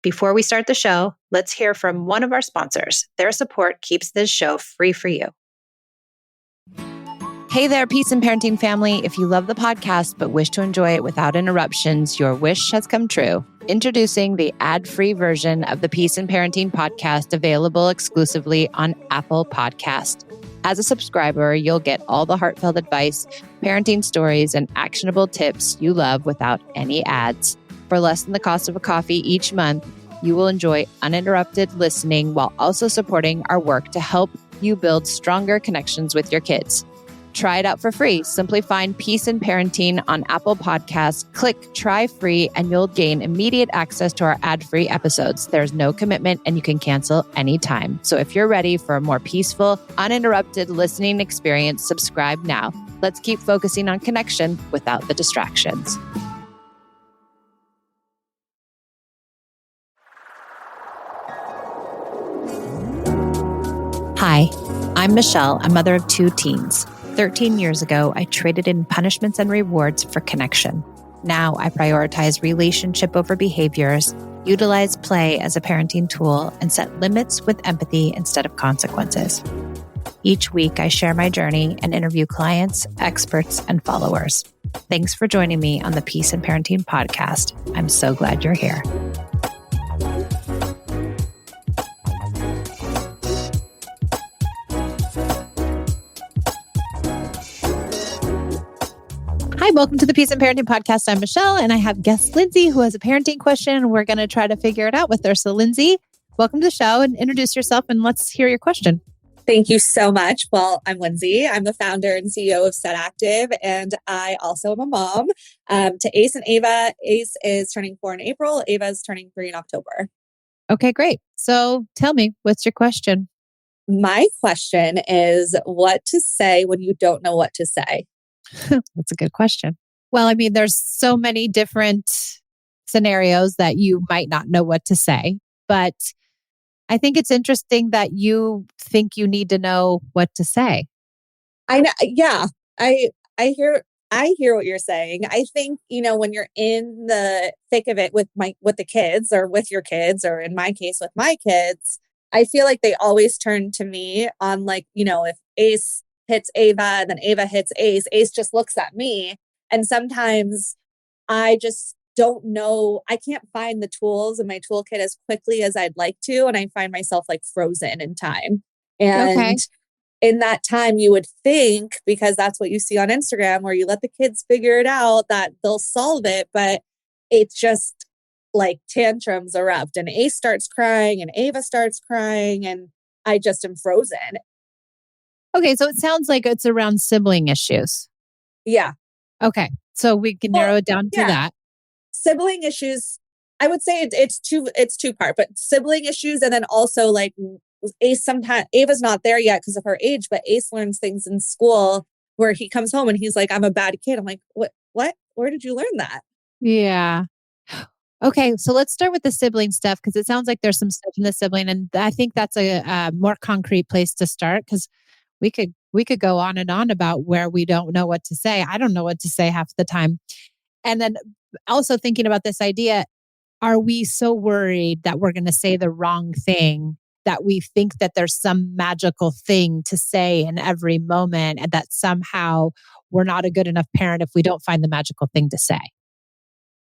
Before we start the show, let's hear from one of our sponsors. Their support keeps this show free for you. Hey there, Peace and Parenting family. If you love the podcast but wish to enjoy it without interruptions, your wish has come true. Introducing the ad-free version of the Peace and Parenting podcast, available exclusively on Apple Podcast. As a subscriber, you'll get all the heartfelt advice, parenting stories, and actionable tips you love without any ads. For less than the cost of a coffee each month, you will enjoy uninterrupted listening while also supporting our work to help you build stronger connections with your kids. Try it out for free. Simply find Peace and Parenting on Apple Podcasts, click Try Free, and you'll gain immediate access to our ad-free episodes. There's no commitment and you can cancel anytime. So if you're ready for a more peaceful, uninterrupted listening experience, subscribe now. Let's keep focusing on connection without the distractions. Hi, I'm Michelle, a mother of 2 teens. 13 years ago, I traded in punishments and rewards for connection. Now I prioritize relationship over behaviors, utilize play as a parenting tool, and set limits with empathy instead of consequences. Each week, I share my journey and interview clients, experts, and followers. Thanks for joining me on the Peace and Parenting podcast. I'm so glad you're here. Hi, welcome to the Peace and Parenting podcast. I'm Michelle, and I have guest Lindsey, who has a parenting question, and we're going to try to figure it out with her. So Lindsey, welcome to the show, and introduce yourself, and let's hear your question. Thank you so much. Well, I'm Lindsey. I'm the founder and CEO of Set Active, and I also am a mom to Ace and Ava. Ace is turning 4 in April. Ava is turning 3 in October. Okay, great. So tell me, what's your question? My question is what to say when you don't know what to say. That's a good question. Well, I mean, there's so many different scenarios that you might not know what to say, but I think it's interesting that you think you need to know what to say. I know. Yeah, I hear what you're saying. I think, when you're in the thick of it with the kids or with your kids, or in my case with my kids, I feel like they always turn to me on if Ace hits Ava and then Ava hits Ace, Ace just looks at me. And sometimes I just don't know. I can't find the tools in my toolkit as quickly as I'd like to. And I find myself frozen in time. And in that time, you would think, because that's what you see on Instagram, where you let the kids figure it out, that they'll solve it. But it's just tantrums erupt and Ace starts crying and Ava starts crying and I just am frozen. Okay, so it sounds like it's around sibling issues. Yeah. Okay, so we can narrow it down to that. Sibling issues, I would say it's two part, but sibling issues, and then also Ace, sometimes Ava's not there yet because of her age, but Ace learns things in school where he comes home and he's like, I'm a bad kid. I'm like, what? Where did you learn that? Yeah. Okay, so let's start with the sibling stuff, because it sounds like there's some stuff in the sibling, and I think that's a more concrete place to start, because we could go on and on about where we don't know what to say. I don't know what to say half the time. And then also thinking about this idea, are we so worried that we're going to say the wrong thing that we think that there's some magical thing to say in every moment, and that somehow we're not a good enough parent if we don't find the magical thing to say?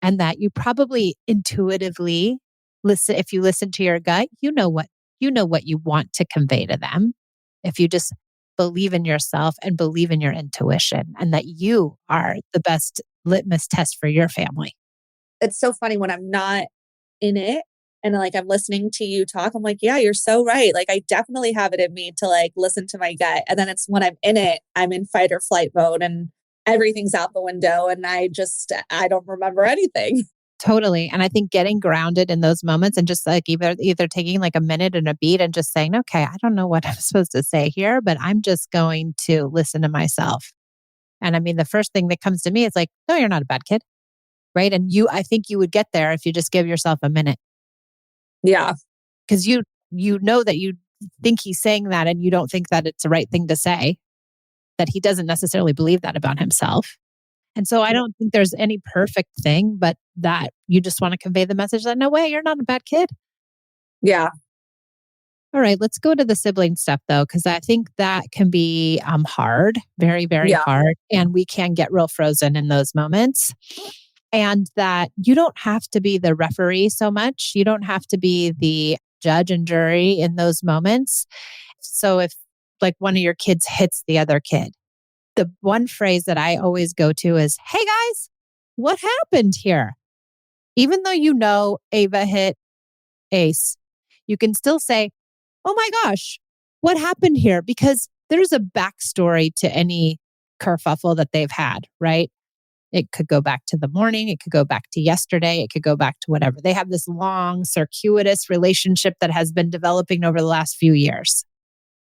And that you probably intuitively listen, if you listen to your gut, you know what you want to convey to them. If you just believe in yourself and believe in your intuition, and that you are the best litmus test for your family. It's so funny when I'm not in it and I'm listening to you talk, I'm like, yeah, you're so right. I definitely have it in me to listen to my gut. And then it's when I'm in it, I'm in fight or flight mode and everything's out the window and I don't remember anything. Totally. And I think getting grounded in those moments and just either taking a minute and a beat and just saying, okay, I don't know what I'm supposed to say here, but I'm just going to listen to myself. And I mean, the first thing that comes to me is no, you're not a bad kid. Right. And I think you would get there if you just give yourself a minute. Yeah. Because you know that you think he's saying that and you don't think that it's the right thing to say, that he doesn't necessarily believe that about himself. And so I don't think there's any perfect thing, but that you just want to convey the message that no way, you're not a bad kid. Yeah. All right, let's go to the sibling stuff though, because I think that can be hard, very, very Yeah. hard. And we can get real frozen in those moments. And that you don't have to be the referee so much. You don't have to be the judge and jury in those moments. So if like one of your kids hits the other kid, the one phrase that I always go to is, "Hey guys, what happened here?" Even though you know Ava hit Ace, you can still say, "Oh my gosh, what happened here?" Because there's a backstory to any kerfuffle that they've had, right? It could go back to the morning. It could go back to yesterday. It could go back to whatever. They have this long, circuitous relationship that has been developing over the last few years.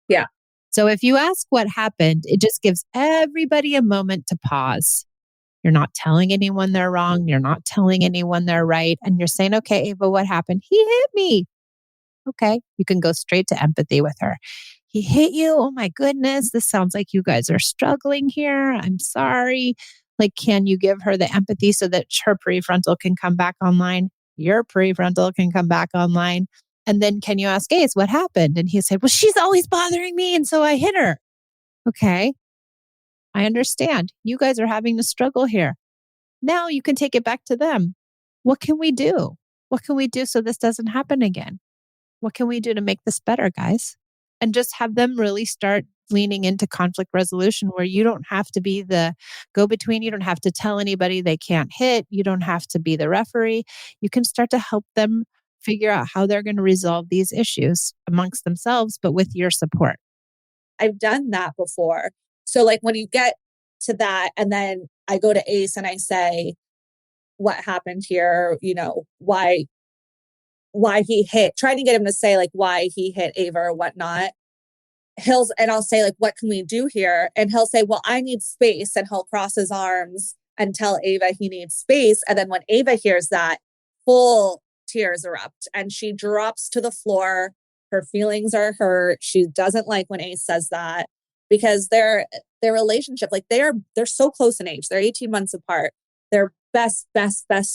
Yeah. So if you ask what happened, it just gives everybody a moment to pause. You're not telling anyone they're wrong. You're not telling anyone they're right. And you're saying, okay, Ava, what happened? He hit me. Okay. You can go straight to empathy with her. He hit you. Oh my goodness. This sounds like you guys are struggling here. I'm sorry. Like, can you give her the empathy so that her prefrontal can come back online? Your prefrontal can come back online. And then can you ask Ace what happened? And he said, well, she's always bothering me. And so I hit her. Okay. I understand. You guys are having a struggle here. Now you can take it back to them. What can we do? What can we do so this doesn't happen again? What can we do to make this better, guys? And just have them really start leaning into conflict resolution where you don't have to be the go between. You don't have to tell anybody they can't hit. You don't have to be the referee. You can start to help them figure out how they're going to resolve these issues amongst themselves, but with your support. I've done that before. So like when you get to that and then I go to Ace and I say, what happened here? Why he hit, trying to get him to say like why he hit Ava or whatnot. I'll say like, what can we do here? And he'll say, well, I need space. And he'll cross his arms and tell Ava he needs space. And then when Ava hears that, full tears erupt and she drops to the floor. Her feelings are hurt. She doesn't like when Ace says that because their relationship, like they're so close in age. They're 18 months apart. They're best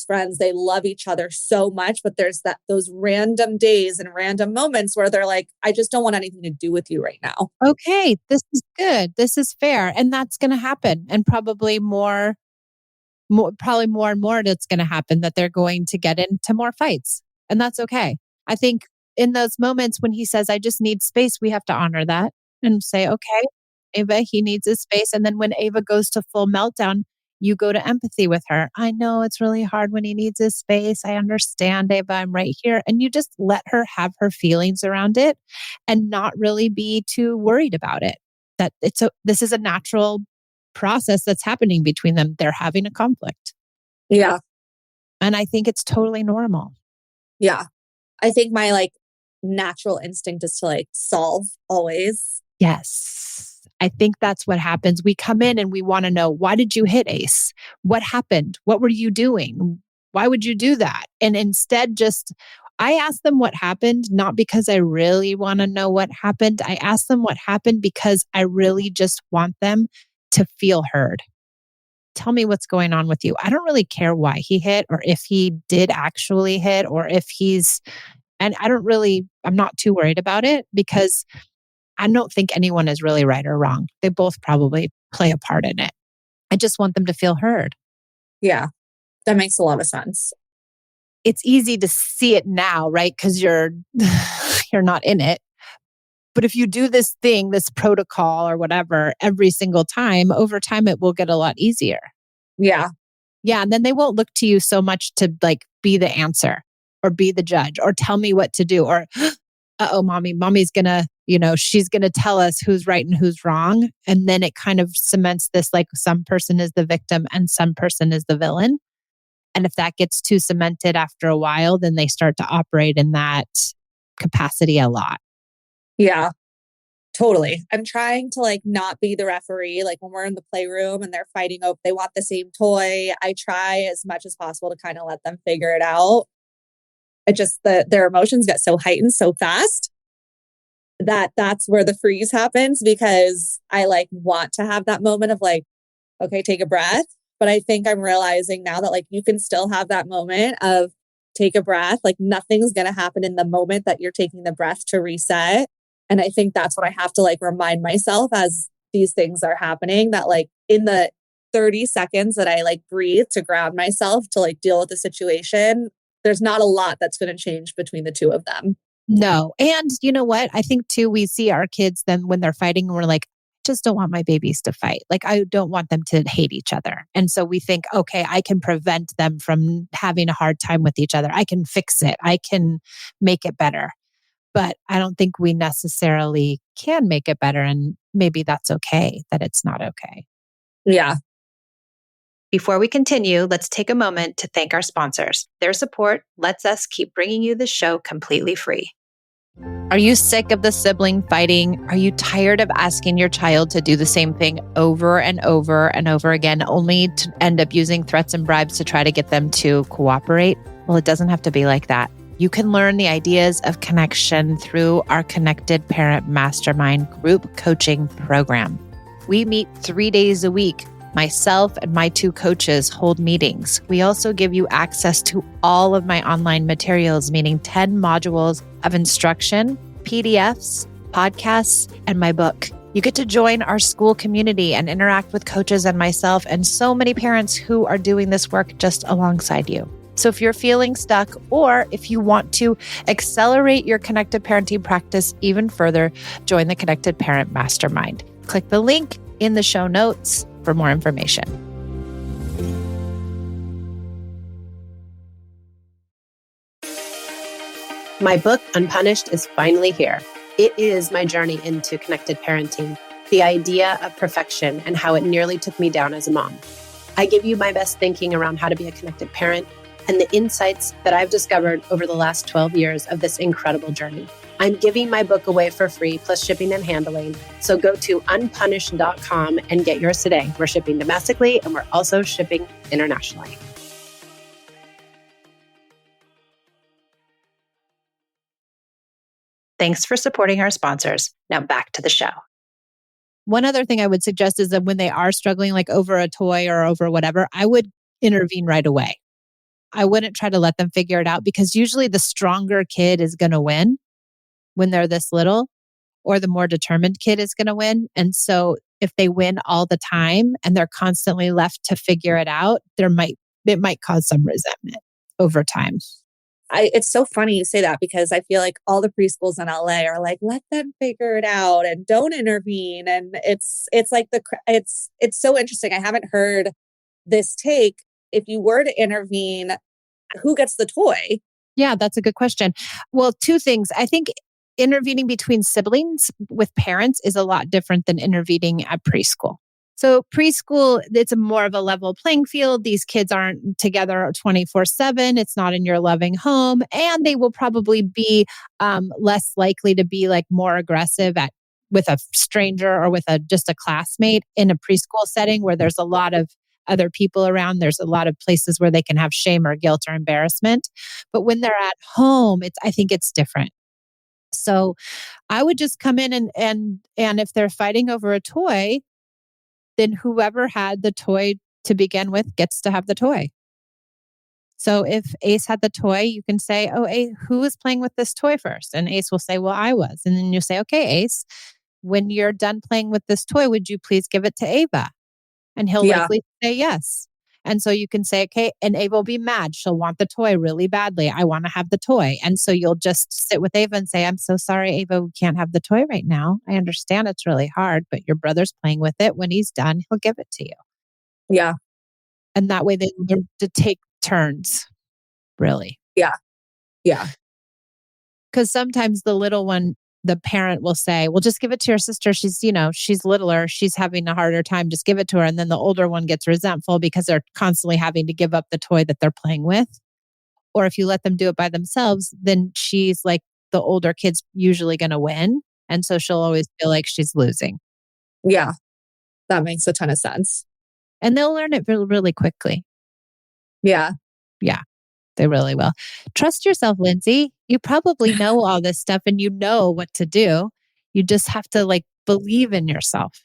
friends. They love each other so much, but there's those random days and random moments where they're like, I just don't want anything to do with you right now. Okay, this is good. This is fair. And that's going to happen. And probably probably more and more that's going to happen, that they're going to get into more fights. And that's okay. I think in those moments when he says, I just need space, we have to honor that and say, okay, Ava, he needs his space. And then when Ava goes to full meltdown, you go to empathy with her. I know it's really hard when he needs his space. I understand, Ava, I'm right here. And you just let her have her feelings around it and not really be too worried about it. That this is a natural process that's happening between them. They're having a conflict. Yeah. And I think it's totally normal. Yeah. I think my like natural instinct is to like solve always. Yes. I think that's what happens. We come in and we want to know, why did you hit Ace? What happened? What were you doing? Why would you do that? And instead, I ask them what happened, not because I really want to know what happened. I ask them what happened because I really just want them to feel heard. Tell me what's going on with you. I don't really care why he hit or if he did actually hit or if and I'm not too worried about it because I don't think anyone is really right or wrong. They both probably play a part in it. I just want them to feel heard. Yeah. That makes a lot of sense. It's easy to see it now, right? Because you're you're not in it. But if you do this thing, this protocol or whatever, every single time, over time it will get a lot easier. Yeah. Yeah. And then they won't look to you so much to like be the answer or be the judge or tell me what to do or, mommy's gonna, she's gonna tell us who's right and who's wrong. And then it kind of cements this like some person is the victim and some person is the villain. And if that gets too cemented after a while, then they start to operate in that capacity a lot. Yeah. Totally. I'm trying to like not be the referee. Like when we're in the playroom and they're fighting over, they want the same toy. I try as much as possible to kind of let them figure it out. It just their emotions get so heightened so fast that's where the freeze happens because I like want to have that moment of like, okay, take a breath. But I think I'm realizing now that like you can still have that moment of take a breath. Like nothing's going to happen in the moment that you're taking the breath to reset. And I think that's what I have to like remind myself as these things are happening, that like in the 30 seconds that I like breathe to ground myself to like deal with the situation, there's not a lot that's going to change between the two of them. No. And you know what? I think too, we see our kids then when they're fighting and we're like, just don't want my babies to fight. Like, I don't want them to hate each other. And so we think, okay, I can prevent them from having a hard time with each other. I can fix it. I can make it better. But I don't think we necessarily can make it better. And maybe that's okay that it's not okay. Yeah. Before we continue, let's take a moment to thank our sponsors. Their support lets us keep bringing you the show completely free. Are you sick of the sibling fighting? Are you tired of asking your child to do the same thing over and over and over again, only to end up using threats and bribes to try to get them to cooperate? Well, it doesn't have to be like that. You can learn the ideas of connection through our Connected Parent Mastermind group coaching program. We meet 3 days a week. Myself and my 2 coaches hold meetings. We also give you access to all of my online materials, meaning 10 modules of instruction, PDFs, podcasts, and my book. You get to join our school community and interact with coaches and myself and so many parents who are doing this work just alongside you. So if you're feeling stuck, or if you want to accelerate your connected parenting practice even further, join the Connected Parent Mastermind. Click the link in the show notes for more information. My book, Unpunished, is finally here. It is my journey into connected parenting, the idea of perfection and how it nearly took me down as a mom. I give you my best thinking around how to be a connected parent and the insights that I've discovered over the last 12 years of this incredible journey. I'm giving my book away for free, plus shipping and handling. So go to unpunished.com and get yours today. We're shipping domestically and we're also shipping internationally. Thanks for supporting our sponsors. Now back to the show. One other thing I would suggest is that when they are struggling, like over a toy or over whatever, I would intervene right away. I wouldn't try to let them figure it out, because usually the stronger kid is going to win when they're this little, or the more determined kid is going to win. And so if they win all the time and they're constantly left to figure it out, it might cause some resentment over time. It's so funny you say that, because I feel like all the preschools in LA are like, let them figure it out and don't intervene. And it's like it's so interesting. I haven't heard this take. If you were to intervene, who gets the toy? Yeah, that's a good question. Well, 2 things. I think intervening between siblings with parents is a lot different than intervening at preschool. So preschool, it's a more of a level playing field. These kids aren't together 24/7. It's not in your loving home. And they will probably be less likely to be like more aggressive with a stranger or with just a classmate in a preschool setting where there's a lot of other people around. There's a lot of places where they can have shame or guilt or embarrassment. But when they're at home, I think it's different. So I would just come in and if they're fighting over a toy, then whoever had the toy to begin with gets to have the toy. So if Ace had the toy, you can say, oh, Ace, who was playing with this toy first? And Ace will say, well, I was. And then you say, okay, Ace, when you're done playing with this toy, would you please give it to Ava? And he'll likely say yes. And so you can say, okay, and Ava will be mad. She'll want the toy really badly. I want to have the toy. And so you'll just sit with Ava and say, I'm so sorry, Ava, we can't have the toy right now. I understand it's really hard, but your brother's playing with it. When he's done, he'll give it to you. Yeah. And that way they learn to take turns, really. Yeah. Yeah. Because sometimes the little one, the parent will say, well, just give it to your sister. She's littler. She's having a harder time. Just give it to her. And then the older one gets resentful because they're constantly having to give up the toy that they're playing with. Or if you let them do it by themselves, then she's like, the older kid's usually going to win. And so she'll always feel like she's losing. Yeah. That makes a ton of sense. And they'll learn it really, really quickly. Yeah. Yeah. They really will. Trust yourself, Lindsey. You probably know all this stuff and you know what to do. You just have to believe in yourself.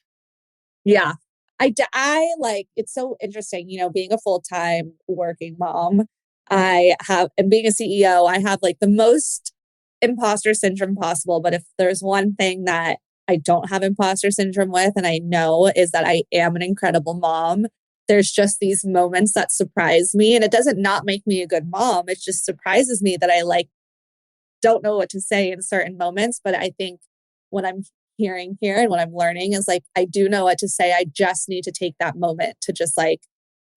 Yeah. I like, it's so interesting, being a full-time working mom, and being a CEO, I have like the most imposter syndrome possible. But if there's one thing that I don't have imposter syndrome with, and I know is that I am an incredible mom, there's just these moments that surprise me. And it doesn't not make me a good mom. It just surprises me that I like don't know what to say in certain moments. But I think what I'm hearing here and what I'm learning is like, I do know what to say. I just need to take that moment to just like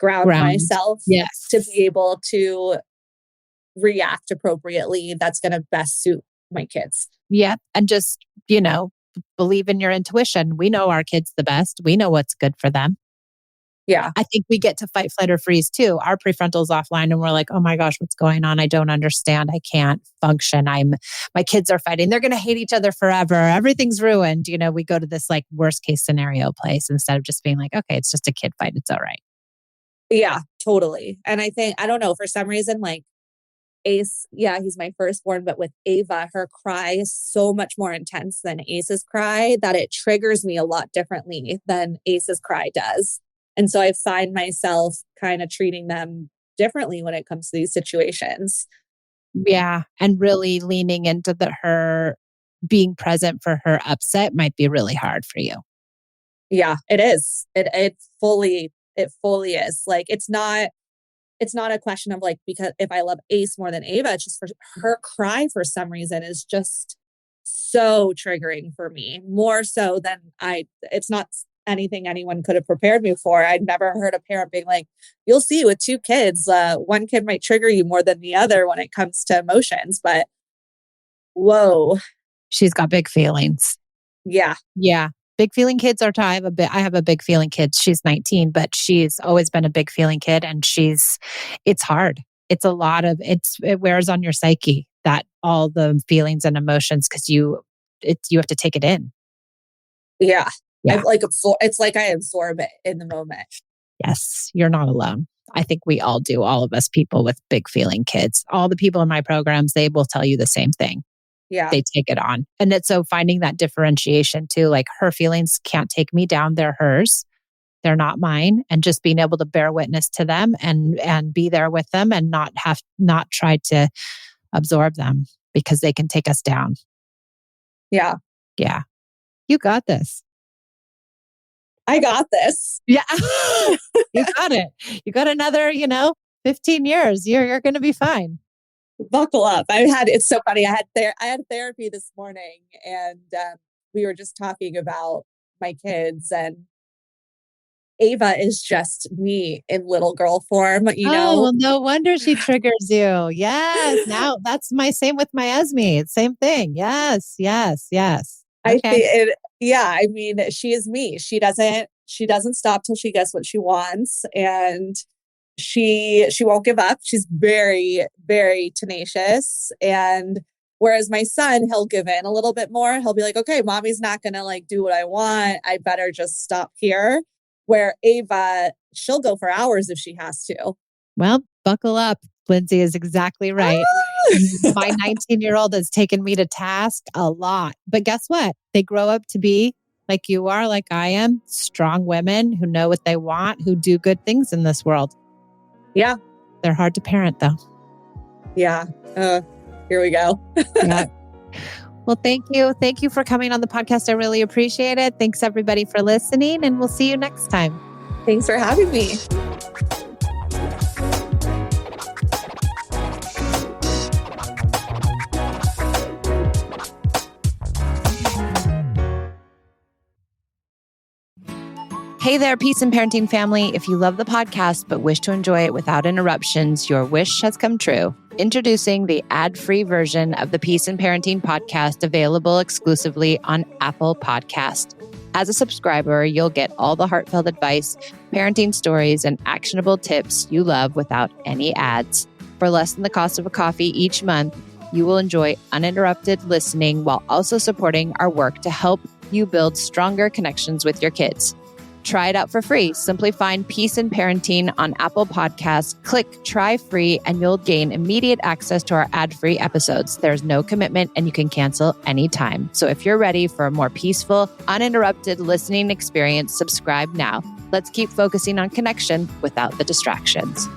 ground myself Yes. to be able to react appropriately. That's going to best suit my kids. Yeah. And just, believe in your intuition. We know our kids the best. We know what's good for them. Yeah. I think we get to fight, flight, or freeze too. Our prefrontal's offline and we're like, oh my gosh, what's going on? I don't understand. I can't function. My kids are fighting. They're going to hate each other forever. Everything's ruined. We go to this like worst case scenario place instead of just being like, okay, it's just a kid fight. It's all right. Yeah, totally. And I think, I don't know, for some reason, like Ace, yeah, he's my firstborn, but with Ava, her cry is so much more intense than Ace's cry that it triggers me a lot differently than Ace's cry does. And so I find myself kind of treating them differently when it comes to these situations. Yeah. And really leaning into her being present for her upset might be really hard for you. Yeah, it is. It fully is. Like, it's not a question of like, because if I love Ace more than Ava, it's just for her cry for some reason is just so triggering for me, more so than it's not anything anyone could have prepared me for. I'd never heard a parent being like, you'll see with two kids, one kid might trigger you more than the other when it comes to emotions, but whoa. She's got big feelings. Yeah. Yeah. Big feeling kids are I have a big feeling kid. She's 19, but she's always been a big feeling kid and it's hard. It's a lot of, it wears on your psyche, that all the feelings and emotions, because you have to take it in. Yeah. Yeah. It's like I absorb it in the moment. Yes. You're not alone. I think we all do. All of us people with big feeling kids, all the people in my programs, they will tell you the same thing. Yeah. They take it on. And it's so finding that differentiation too, like her feelings can't take me down. They're hers. They're not mine. And just being able to bear witness to them and be there with them and not try to absorb them because they can take us down. Yeah. Yeah. You got this. I got this. Yeah. You got it. You got another, 15 years. You're going to be fine. Buckle up. It's so funny. I had therapy this morning and we were just talking about my kids, and Ava is just me in little girl form, Oh, well, no wonder she triggers you. Yes. Now that's my same with my Esme. Same thing. Yes. Yes. Yes. I Okay. think I mean, she is me. She doesn't stop till she gets what she wants, and she won't give up. She's very, very tenacious. And whereas my son, he'll give in a little bit more. He'll be like, okay, mommy's not going to like do what I want. I better just stop here. Where Ava, she'll go for hours if she has to. Well, buckle up. Lindsey is exactly right. My 19-year-old has taken me to task a lot. But guess what? They grow up to be like you are, like I am, strong women who know what they want, who do good things in this world. Yeah. They're hard to parent, though. Yeah. Here we go. Yeah. Well, thank you. Thank you for coming on the podcast. I really appreciate it. Thanks, everybody, for listening, and we'll see you next time. Thanks for having me. Hey there, Peace and Parenting family. If you love the podcast but wish to enjoy it without interruptions, your wish has come true. Introducing the ad-free version of the Peace and Parenting podcast, available exclusively on Apple Podcast. As a subscriber, you'll get all the heartfelt advice, parenting stories, and actionable tips you love without any ads. For less than the cost of a coffee each month, you will enjoy uninterrupted listening while also supporting our work to help you build stronger connections with your kids. Try it out for free. Simply find Peace in Parenting on Apple Podcasts, click Try Free, and you'll gain immediate access to our ad-free episodes. There's no commitment and you can cancel anytime. So if you're ready for a more peaceful, uninterrupted listening experience, subscribe now. Let's keep focusing on connection without the distractions.